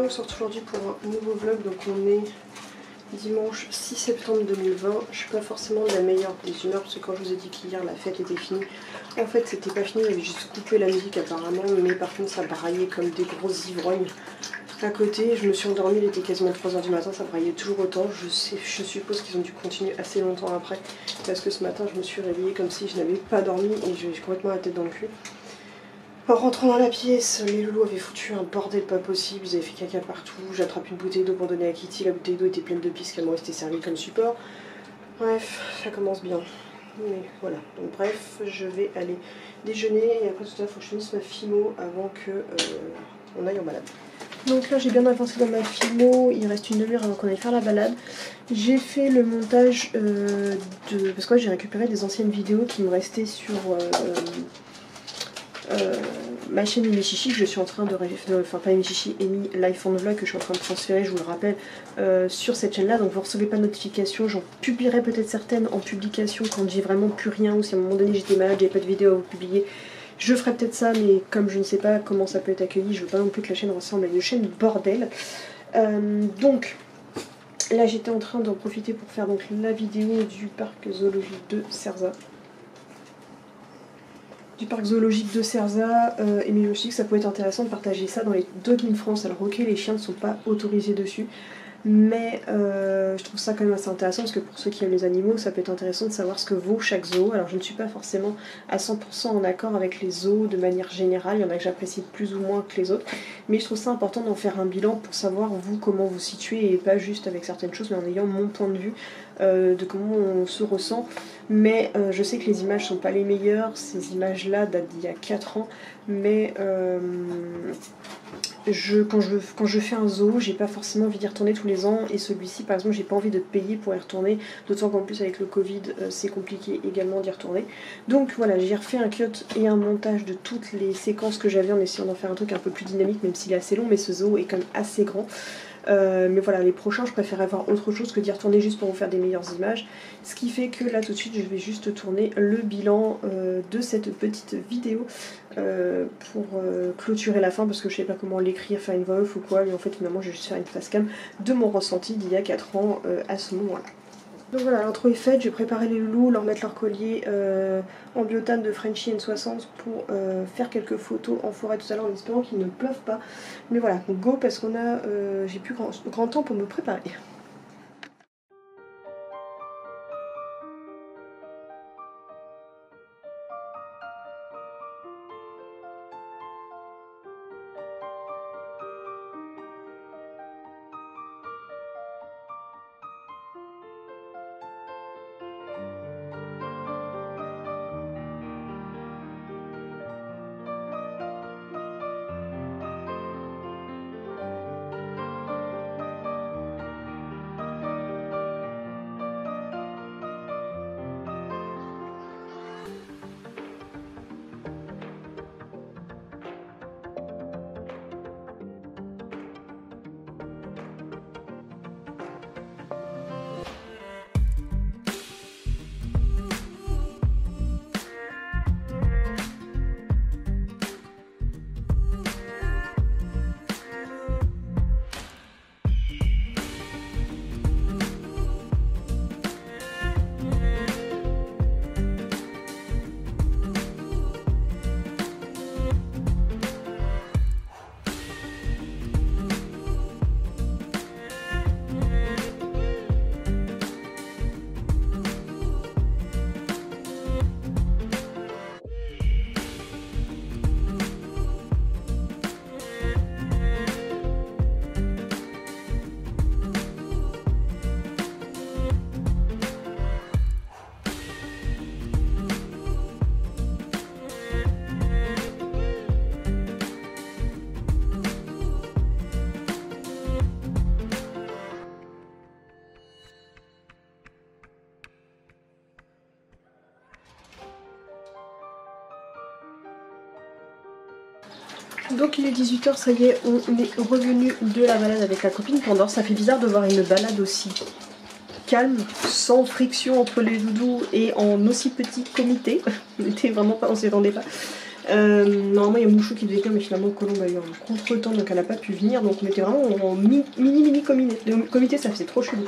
on se retrouve aujourd'hui pour un nouveau vlog. Donc on est dimanche 6 septembre 2020. Je suis pas forcément de la meilleure des humeurs parce que quand je vous ai dit qu'hier la fête était finie, en fait c'était pas fini, il avait juste coupé la musique apparemment, mais par contre ça braillait comme des grosses ivrognes à côté. Je me suis endormie, il était quasiment 3 h du matin, ça braillait toujours autant. Je suppose qu'ils ont dû continuer assez longtemps après parce que ce matin je me suis réveillée comme si je n'avais pas dormi et j'ai complètement la tête dans le cul. En rentrant dans la pièce, les loulous avaient foutu un bordel pas possible, ils avaient fait caca partout. J'attrape une bouteille d'eau pour donner à Kitty, la bouteille d'eau était pleine de pisse qu'elle me restait servie comme support. Bref, ça commence bien. Mais voilà, donc bref, je vais aller déjeuner et après tout ça, il faut que je finisse ma phimo avant que on aille en balade. Donc là j'ai bien avancé dans ma phimo, il reste une demi-heure avant qu'on aille faire la balade. J'ai fait le montage parce que j'ai récupéré des anciennes vidéos qui me restaient sur ma chaîne Emi Chichi que je suis en train de enfin pas Emi Chichi, Emi Life on Vlog que je suis en train de transférer, je vous le rappelle, sur cette chaîne là, donc vous recevez pas de notification. J'en publierai peut-être certaines en publication quand j'ai vraiment plus rien, ou si à un moment donné j'étais malade, j'avais pas de vidéo à vous publier, je ferai peut-être ça, mais comme je ne sais pas comment ça peut être accueilli, je veux pas non plus que la chaîne ressemble à une chaîne bordel. Donc là j'étais en train d'en profiter pour faire donc la vidéo du parc zoologique de Cerza. Et mais je me suis dit que ça pouvait être intéressant de partager ça dans les Dog in France. Alors ok, les chiens ne sont pas autorisés dessus, mais je trouve ça quand même assez intéressant parce que pour ceux qui aiment les animaux, ça peut être intéressant de savoir ce que vaut chaque zoo. Alors je ne suis pas forcément à 100% en accord avec les zoos de manière générale, il y en a que j'apprécie plus ou moins que les autres, mais je trouve ça important d'en faire un bilan pour savoir vous comment vous situez et pas juste avec certaines choses, mais en ayant mon point de vue de comment on se ressent. Mais je sais que les images sont pas les meilleures, ces images là datent d'il y a 4 ans, mais quand je fais un zoo, j'ai pas forcément envie d'y retourner tous les ans, et celui-ci par exemple j'ai pas envie de payer pour y retourner, d'autant qu'en plus avec le Covid c'est compliqué également d'y retourner. Donc voilà, j'ai refait un cut et un montage de toutes les séquences que j'avais en essayant d'en faire un truc un peu plus dynamique, même s'il est assez long, mais ce zoo est quand même assez grand. Mais voilà, les prochains je préfère voir autre chose que d'y retourner juste pour vous faire des meilleures images, ce qui fait que là tout de suite je vais juste tourner le bilan de cette petite vidéo pour clôturer la fin, parce que je sais pas comment l'écrire, faire une voix off ou quoi, mais en fait finalement je vais juste faire une face cam de mon ressenti d'il y a 4 ans à ce moment là. Donc voilà, l'intro est faite, j'ai préparé les loulous, leur mettre leur collier en biotane de Frenchy N60 pour faire quelques photos en forêt tout à l'heure en espérant qu'il ne pleuve pas. Mais voilà, go parce qu'on a, j'ai plus grand temps pour me préparer. Donc il est 18 h, ça y est, on est revenu de la balade avec la copine Pandore. Ça fait bizarre de voir une balade aussi calme, sans friction entre les doudous et en aussi petit comité. On s'y attendait pas. Normalement il y a Mouchou qui devait venir mais finalement Colombe a eu un contre-temps donc elle n'a pas pu venir, donc on était vraiment en mini comité, ça faisait trop chelou.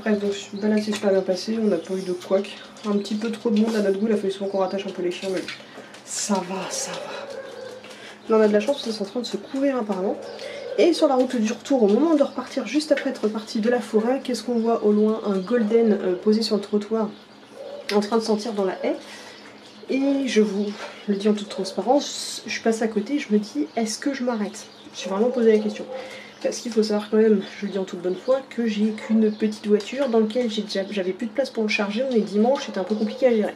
Bref, donc la balade s'est super bien passée, on n'a pas eu de couac. Un petit peu trop de monde à notre goût, il a fallu souvent qu'on rattache un peu les chiens, mais ça va, ça va. Là on a de la chance parce qu'ils sont en train de se couvrir apparemment. Et sur la route du retour, au moment de repartir, juste après être reparti de la forêt, qu'est-ce qu'on voit au loin? Un golden posé sur le trottoir, en train de sortir dans la haie. Et je vous le dis en toute transparence, je passe à côté, je me dis, est-ce que je m'arrête? Je suis vraiment posé la question. Parce qu'il faut savoir quand même, je le dis en toute bonne foi, que j'ai qu'une petite voiture dans laquelle j'avais plus de place pour le charger, on est dimanche, c'était un peu compliqué à gérer.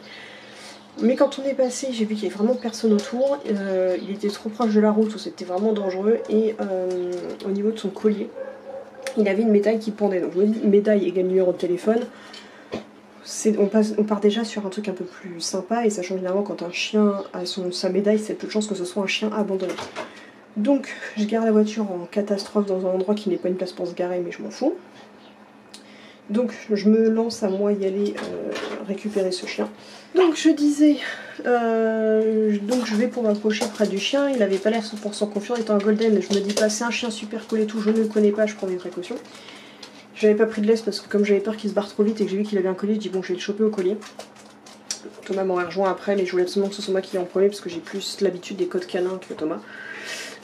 Mais quand on est passé, j'ai vu qu'il n'y avait vraiment personne autour, il était trop proche de la route, c'était vraiment dangereux, et au niveau de son collier, il avait une médaille qui pendait. Donc je me dis, médaille égale numéro de téléphone, on part déjà sur un truc un peu plus sympa, et sachant évidemment quand un chien a sa médaille, c'est peu de chance que ce soit un chien abandonné. Donc je gare la voiture en catastrophe dans un endroit qui n'est pas une place pour se garer, mais je m'en fous. Donc je me lance à moi y aller récupérer ce chien. Donc je disais, donc je vais pour m'approcher près du chien, il avait pas l'air 100% confiant étant un golden, je me dis pas c'est un chien super cool et tout, je ne le connais pas, je prends mes précautions. J'avais pas pris de laisse parce que comme j'avais peur qu'il se barre trop vite et que j'ai vu qu'il avait un collier, je dis bon je vais le choper au collier. Thomas m'aurait rejoint après mais je voulais absolument que ce soit moi qui l'ai en premier parce que j'ai plus l'habitude des codes canins que Thomas.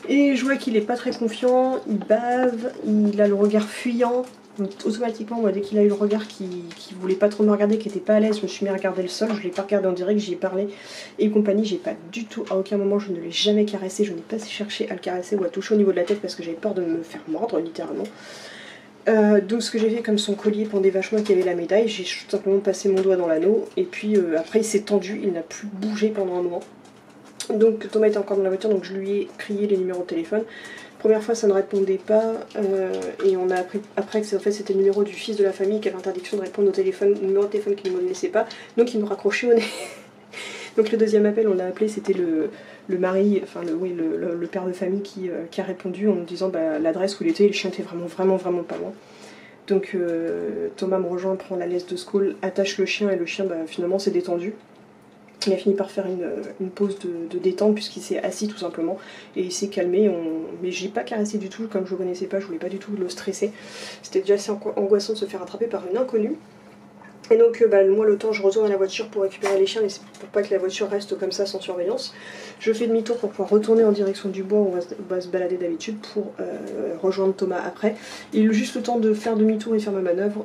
Et je vois qu'il est pas très confiant, il bave, il a le regard fuyant. Donc automatiquement, moi, dès qu'il a eu le regard qui voulait pas trop me regarder, qui était pas à l'aise, je me suis mis à regarder le sol, je l'ai pas regardé en direct, j'y ai parlé et compagnie, j'ai pas du tout, à aucun moment je ne l'ai jamais caressé, je n'ai pas cherché à le caresser ou à toucher au niveau de la tête parce que j'avais peur de me faire mordre littéralement. Donc ce que j'ai fait comme son collier pendait vachement qu'il y avait la médaille, j'ai tout simplement passé mon doigt dans l'anneau et puis après il s'est tendu, il n'a plus bougé pendant un moment. Donc Thomas était encore dans la voiture, donc je lui ai crié les numéros de téléphone. Première fois ça ne répondait pas et on a appris après que en fait, c'était le numéro du fils de la famille qui avait interdiction de répondre au numéro de téléphone qu'il ne me laissait pas, donc il nous raccrochait au nez. Donc le deuxième appel on l'a appelé, c'était le mari, enfin le père de famille qui a répondu en nous disant l'adresse où il était, le chien était vraiment pas loin. Donc Thomas me rejoint, prend la laisse de Skull, attache le chien et le chien finalement s'est détendu. Il a fini par faire une pause de détente puisqu'il s'est assis tout simplement et il s'est calmé. Mais j'ai pas caressé du tout, comme je le connaissais pas, je voulais pas du tout le stresser. C'était déjà assez angoissant de se faire attraper par une inconnue. Et donc moi le temps je retourne à la voiture pour récupérer les chiens, mais c'est pour pas que la voiture reste comme ça sans surveillance. Je fais demi-tour pour pouvoir retourner en direction du bois où on va se balader d'habitude pour rejoindre Thomas après. Il a juste le temps de faire demi-tour et faire ma manœuvre.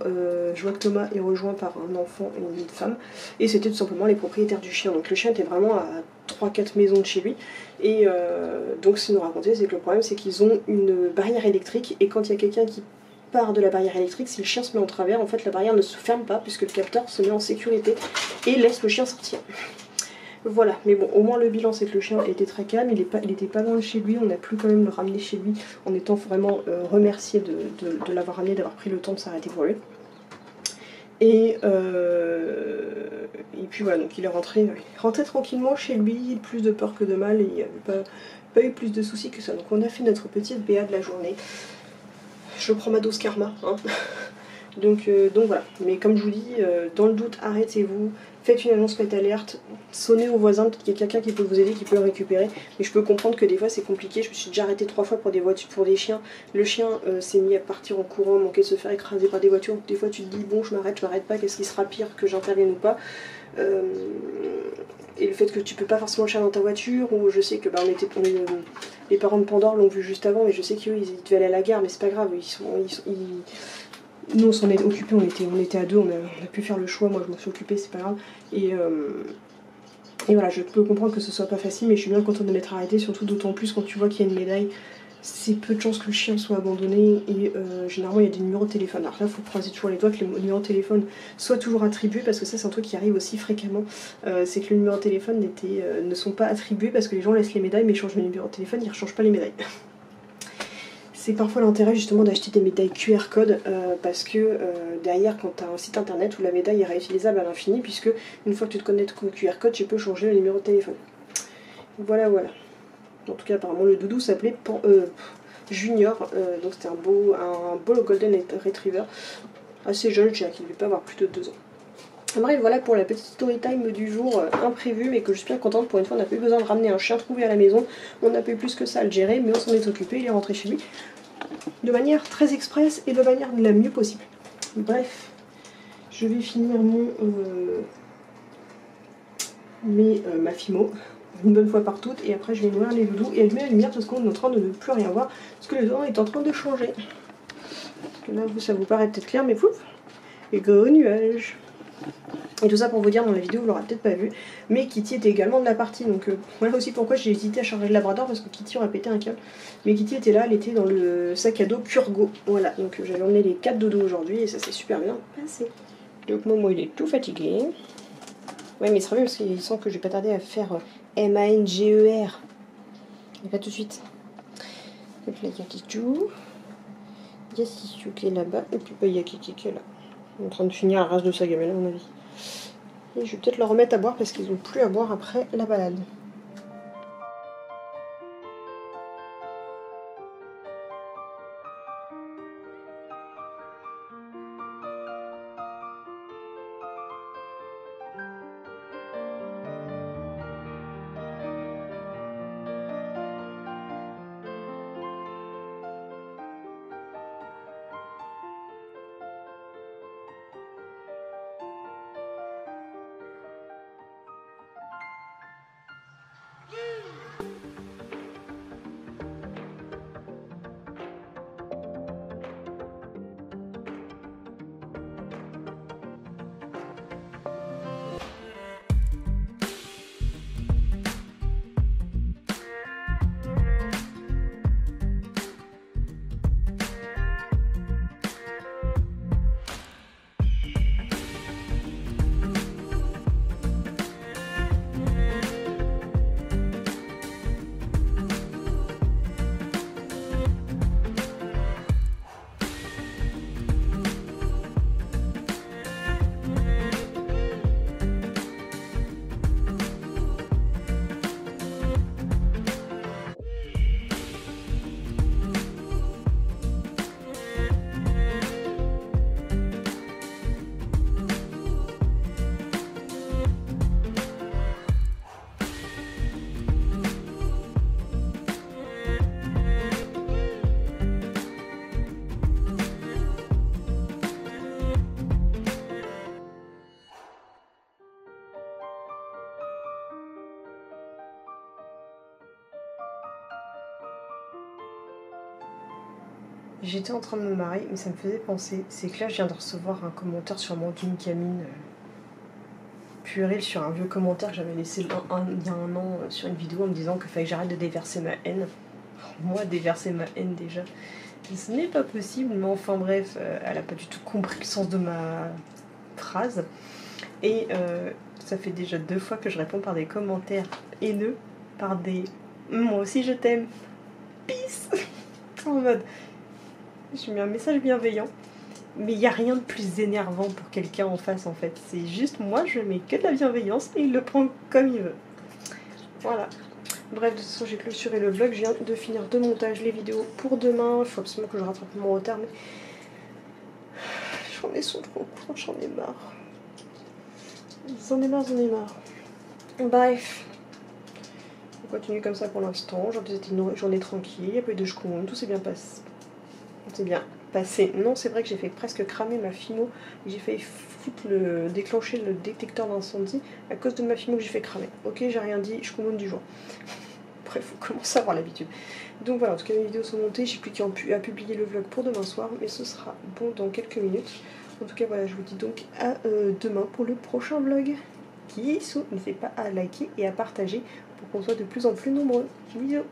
Je vois que Thomas est rejoint par un enfant et une femme. Et c'était tout simplement les propriétaires du chien. Donc le chien était vraiment à 3-4 maisons de chez lui. Et donc ce qu'ils nous racontaient, c'est que le problème c'est qu'ils ont une barrière électrique et quand il y a quelqu'un qui part de la barrière électrique, si le chien se met en travers, en fait la barrière ne se ferme pas puisque le capteur se met en sécurité et laisse le chien sortir. Voilà, mais bon, au moins le bilan c'est que le chien était très calme, il était pas loin de chez lui, on a pu quand même le ramener chez lui en étant vraiment remercié de l'avoir ramené, d'avoir pris le temps de s'arrêter pour lui. Et puis voilà, donc il est rentré tranquillement chez lui, plus de peur que de mal, et il n'y avait pas eu plus de soucis que ça. Donc on a fait notre petite BA de la journée. Je prends ma dose karma, hein. Donc voilà, mais comme je vous dis, dans le doute, arrêtez-vous, faites une annonce, faites alerte, sonnez aux voisins, peut-être qu'il y a quelqu'un qui peut vous aider, qui peut le récupérer, mais je peux comprendre que des fois c'est compliqué. Je me suis déjà arrêtée 3 fois pour des voitures, pour des chiens, le chien s'est mis à partir en courant, manquait de se faire écraser par des voitures, des fois tu te dis bon je m'arrête pas, qu'est-ce qui sera pire que j'intervienne ou pas. Et le fait que tu peux pas forcément le chien dans ta voiture, ou je sais que les parents de Pandore l'ont vu juste avant, mais je sais qu'eux ils devaient aller à la gare, mais c'est pas grave, nous on s'en est occupés, on était à deux, on a pu faire le choix, moi je m'en suis occupée, c'est pas grave. Et voilà, je peux comprendre que ce soit pas facile, mais je suis bien contente de m'être arrêtée, surtout d'autant plus quand tu vois qu'il y a une médaille. C'est peu de chances que le chien soit abandonné et généralement il y a des numéros de téléphone. Alors là il faut croiser toujours les doigts que les numéros de téléphone soient toujours attribués parce que ça c'est un truc qui arrive aussi fréquemment. C'est que les numéros de téléphone ne sont pas attribués parce que les gens laissent les médailles mais ils changent le numéro de téléphone, ils ne changent pas les médailles. C'est parfois l'intérêt justement d'acheter des médailles QR code parce que derrière quand tu as un site internet où la médaille est réutilisable à l'infini puisque une fois que tu te connectes au QR code tu peux changer le numéro de téléphone. Voilà. En tout cas, apparemment, le doudou s'appelait Junior, donc c'était un beau Golden Retriever, assez jeune, je dirais qu'il ne devait pas avoir plus de 2 ans. Bref, voilà pour la petite story time du jour imprévue, mais que je suis bien contente. Pour une fois, on n'a pas eu besoin de ramener un chien trouvé à la maison. On n'a pas eu plus que ça à le gérer, mais on s'en est occupé. Il est rentré chez lui de manière très express et de manière la mieux possible. Bref, je vais finir ma fimo une bonne fois par toutes, et après je vais nourrir les doudous et allumer la lumière parce qu'on est en train de ne plus rien voir, parce que le temps est en train de changer. Parce que là, ça vous paraît peut-être clair, mais pouf, et gros nuages. Et tout ça pour vous dire, dans la vidéo vous l'aurez peut-être pas vu, mais Kitty était également de la partie, donc voilà aussi pourquoi j'ai hésité à charger le Labrador, parce que Kitty aurait pété un câble. Mais Kitty était là, elle était dans le sac à dos Curgo, voilà, donc j'avais emmené les 4 dodos aujourd'hui et ça s'est super bien passé. Donc Momo il est tout fatigué. Ouais, mais il sera bien parce qu'il sent que je vais pas tarder à faire M-A-N-G-E-R. Et pas tout de suite. Donc là il y a Kichou. Il y a Sissou qui est là-bas, et puis il y a Kiki qui est là. On est en train de finir la race de sa gamelle à mon avis. Et je vais peut-être leur remettre à boire parce qu'ils n'ont plus à boire après la balade. J'étais en train de me marrer, mais ça me faisait penser. C'est que là, je viens de recevoir un commentaire sur Mankin Camine puéril sur un vieux commentaire que j'avais laissé il y a un an sur une vidéo en me disant qu'il fallait que j'arrête de déverser ma haine. Moi, déverser ma haine déjà, ce n'est pas possible, mais enfin bref, elle a pas du tout compris le sens de ma phrase. Et ça fait déjà 2 fois que je réponds par des commentaires haineux, par des « moi aussi je t'aime, peace !» en mode... J'ai mis un message bienveillant, mais il n'y a rien de plus énervant pour quelqu'un en face en fait. C'est juste moi, je mets que de la bienveillance et il le prend comme il veut. Voilà. Bref, de toute façon j'ai clôturé le vlog, je viens de finir de montage les vidéos pour demain. Il faut absolument que je rattrape mon retard, mais les journées sont trop courtes, j'en ai marre. J'en ai marre. Bref. On continue comme ça pour l'instant. Aujourd'hui c'était une journée tranquille, il n'y a pas eu de chkoun, tout s'est bien passé. C'est bien passé. Non, c'est vrai que j'ai fait presque cramer ma fimo. J'ai fait déclencher le détecteur d'incendie à cause de ma fimo que j'ai fait cramer. Ok, j'ai rien dit, je commande du jour. Bref, faut commencer à avoir l'habitude. Donc voilà, en tout cas les vidéos sont montées. J'ai plus qu'à publier le vlog pour demain soir, mais ce sera bon dans quelques minutes. En tout cas voilà, je vous dis donc à demain pour le prochain vlog. Bisous, n'hésitez pas à liker et à partager pour qu'on soit de plus en plus nombreux. Bisous.